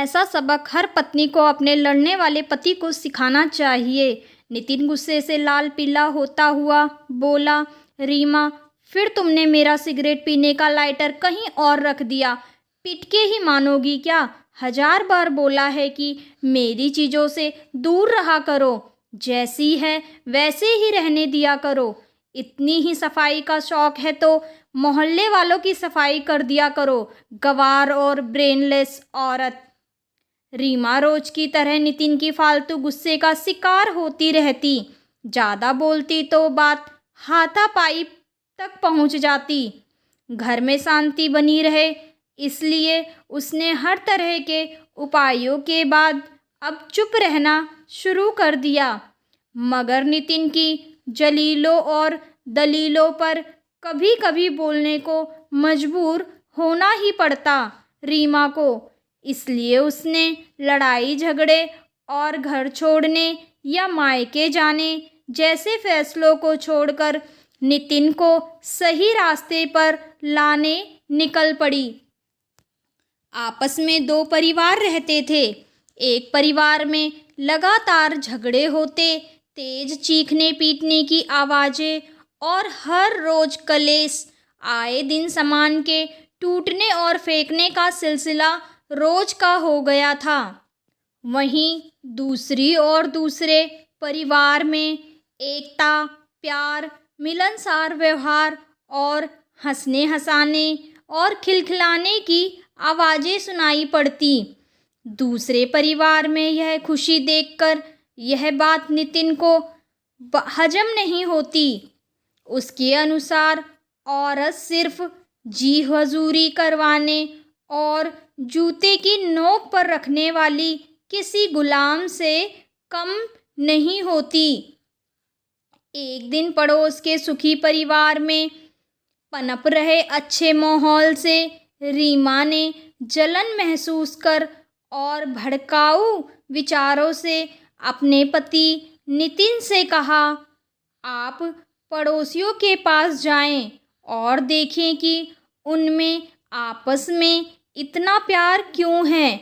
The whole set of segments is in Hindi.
ऐसा सबक हर पत्नी को अपने लड़ने वाले पति को सिखाना चाहिए। नितिन गुस्से से लाल पीला होता हुआ बोला, रीमा, फिर तुमने मेरा सिगरेट पीने का लाइटर कहीं और रख दिया। पीट के ही मानोगी क्या? 1000 बार बोला है कि मेरी चीज़ों से दूर रहा करो, जैसी है वैसे ही रहने दिया करो। इतनी ही सफाई का शौक है तो मोहल्ले वालों की सफाई कर दिया करो, गवार और ब्रेनलेस औरत। रीमा रोज की तरह नितिन की फालतू गुस्से का शिकार होती रहती। ज़्यादा बोलती तो बात हाथापाई तक पहुंच जाती। घर में शांति बनी रहे इसलिए उसने हर तरह के उपायों के बाद अब चुप रहना शुरू कर दिया। मगर नितिन की जलीलों और दलीलों पर कभी कभी बोलने को मजबूर होना ही पड़ता रीमा को। इसलिए उसने लड़ाई झगड़े और घर छोड़ने या मायके जाने जैसे फैसलों को छोड़कर नितिन को सही रास्ते पर लाने निकल पड़ी। आपस में 2 परिवार रहते थे। एक परिवार में लगातार झगड़े होते, तेज चीखने पीटने की आवाज़ें और हर रोज कलेश। आए दिन सामान के टूटने और फेंकने का सिलसिला रोज का हो गया था। वहीं दूसरी ओर दूसरे परिवार में एकता, प्यार, मिलनसार व्यवहार और हंसने हंसाने और खिलखिलाने की आवाज़ें सुनाई पड़ती। दूसरे परिवार में यह खुशी देखकर यह बात नितिन को हजम नहीं होती। उसके अनुसार औरत सिर्फ जी हजूरी करवाने और जूते की नोक पर रखने वाली किसी गुलाम से कम नहीं होती। एक दिन पड़ोस के सुखी परिवार में पनप रहे अच्छे माहौल से रीमा ने जलन महसूस कर और भड़काऊ विचारों से अपने पति नितिन से कहा, आप पड़ोसियों के पास जाएं और देखें कि उनमें आपस में इतना प्यार क्यों है।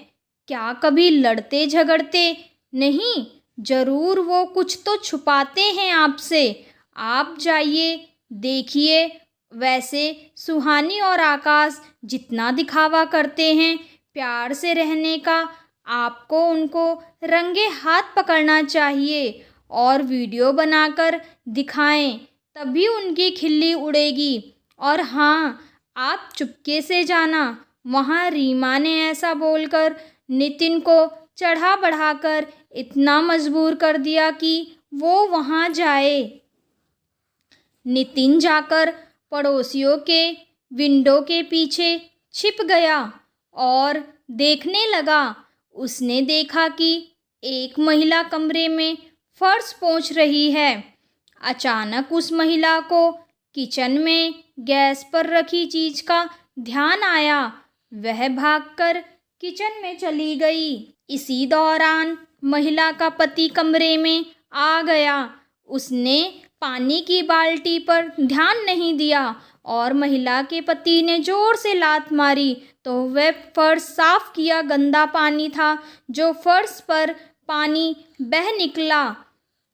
क्या कभी लड़ते झगड़ते नहीं? जरूर वो कुछ तो छुपाते हैं आपसे। आप जाइए, देखिए। वैसे सुहानी और आकाश जितना दिखावा करते हैं प्यार से रहने का, आपको उनको रंगे हाथ पकड़ना चाहिए और वीडियो बनाकर दिखाएं, तभी उनकी खिल्ली उड़ेगी। और हाँ, आप चुपके से जाना। वहाँ रीमा ने ऐसा बोलकर नितिन को चढ़ा बढ़ाकर इतना मजबूर कर दिया कि वो वहाँ जाए। नितिन जाकर पड़ोसियों के विंडो के पीछे छिप गया और देखने लगा। उसने देखा कि एक महिला कमरे में फर्श पोंछ रही है। अचानक उस महिला को किचन में गैस पर रखी चीज का ध्यान आया। वह भागकर किचन में चली गई। इसी दौरान महिला का पति कमरे में आ गया। उसने पानी की बाल्टी पर ध्यान नहीं दिया और महिला के पति ने जोर से लात मारी तो वह फर्श साफ किया गंदा पानी था जो फर्श पर पानी बह निकला।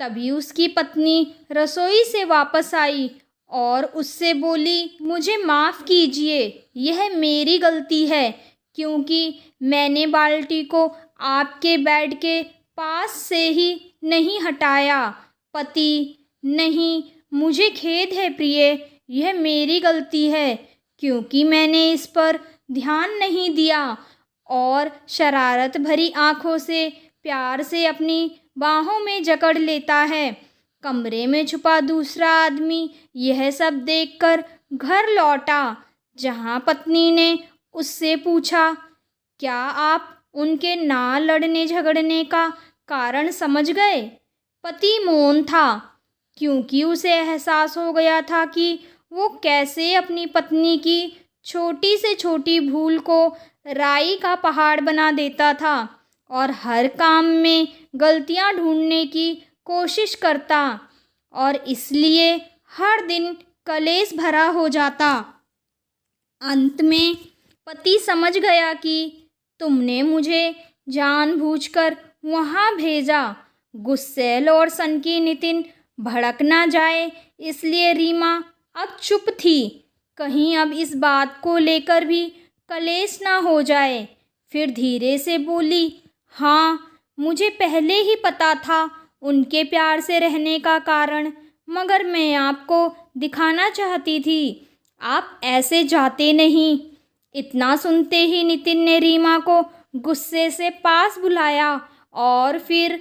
तभी उसकी पत्नी रसोई से वापस आई और उससे बोली, मुझे माफ़ कीजिए, यह मेरी गलती है क्योंकि मैंने बाल्टी को आपके बेड के पास से ही नहीं हटाया। पति, नहीं, मुझे खेद है प्रिय, यह मेरी गलती है क्योंकि मैंने इस पर ध्यान नहीं दिया। और शरारत भरी आंखों से प्यार से अपनी बाहों में जकड़ लेता है। कमरे में छुपा दूसरा आदमी यह सब देखकर घर लौटा, जहां पत्नी ने उससे पूछा, क्या आप उनके ना लड़ने झगड़ने का कारण समझ गए? पति मौन था क्योंकि उसे एहसास हो गया था कि वो कैसे अपनी पत्नी की छोटी से छोटी भूल को राई का पहाड़ बना देता था और हर काम में गलतियां ढूंढने की कोशिश करता और इसलिए हर दिन कलेश भरा हो जाता। अंत में पति समझ गया कि तुमने मुझे जानबूझकर वहाँ भेजा। गुस्सैल और सनकी नितिन भड़क ना जाए इसलिए रीमा अब चुप थी। कहीं अब इस बात को लेकर भी कलेश ना हो जाए। फिर धीरे से बोली, हाँ मुझे पहले ही पता था उनके प्यार से रहने का कारण, मगर मैं आपको दिखाना चाहती थी। आप ऐसे जाते नहीं। इतना सुनते ही नितिन ने रीमा को गुस्से से पास बुलाया और फिर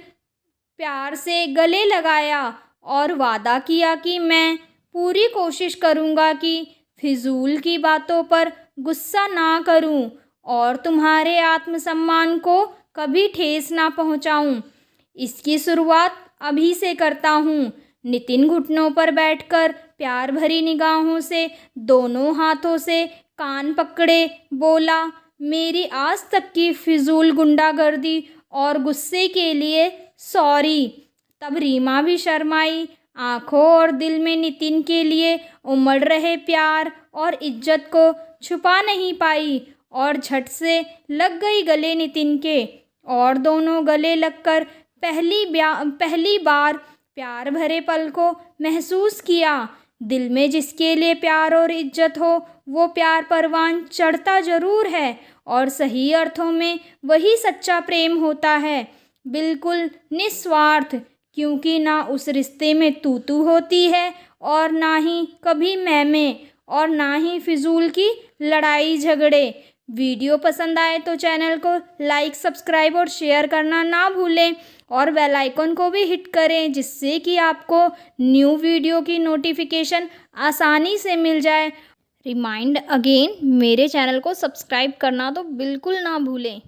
प्यार से गले लगाया और वादा किया कि मैं पूरी कोशिश करूँगा कि फिजूल की बातों पर गुस्सा ना करूँ और तुम्हारे आत्मसम्मान को कभी ठेस ना पहुँचाऊँ। इसकी शुरुआत अभी से करता हूँ। नितिन घुटनों पर बैठकर प्यार भरी निगाहों से दोनों हाथों से कान पकड़े बोला, मेरी आज तक की फिजूल गुंडागर्दी और गुस्से के लिए सॉरी। तब रीमा भी शर्माई। आंखों और दिल में नितिन के लिए उमड़ रहे प्यार और इज्जत को छुपा नहीं पाई और झट से लग गई गले नितिन के। और दोनों गले लगकर पहली बार प्यार भरे पल को महसूस किया। दिल में जिसके लिए प्यार और इज्जत हो वो प्यार परवान चढ़ता ज़रूर है और सही अर्थों में वही सच्चा प्रेम होता है, बिल्कुल निस्वार्थ। क्योंकि ना उस रिश्ते में तू होती है और ना ही कभी मैं और ना ही फिजूल की लड़ाई झगड़े। वीडियो पसंद आए तो चैनल को लाइक, सब्सक्राइब और शेयर करना ना भूलें और बेल आइकन को भी हिट करें जिससे कि आपको न्यू वीडियो की नोटिफिकेशन आसानी से मिल जाए। रिमाइंड अगेन, मेरे चैनल को सब्सक्राइब करना तो बिल्कुल ना भूलें।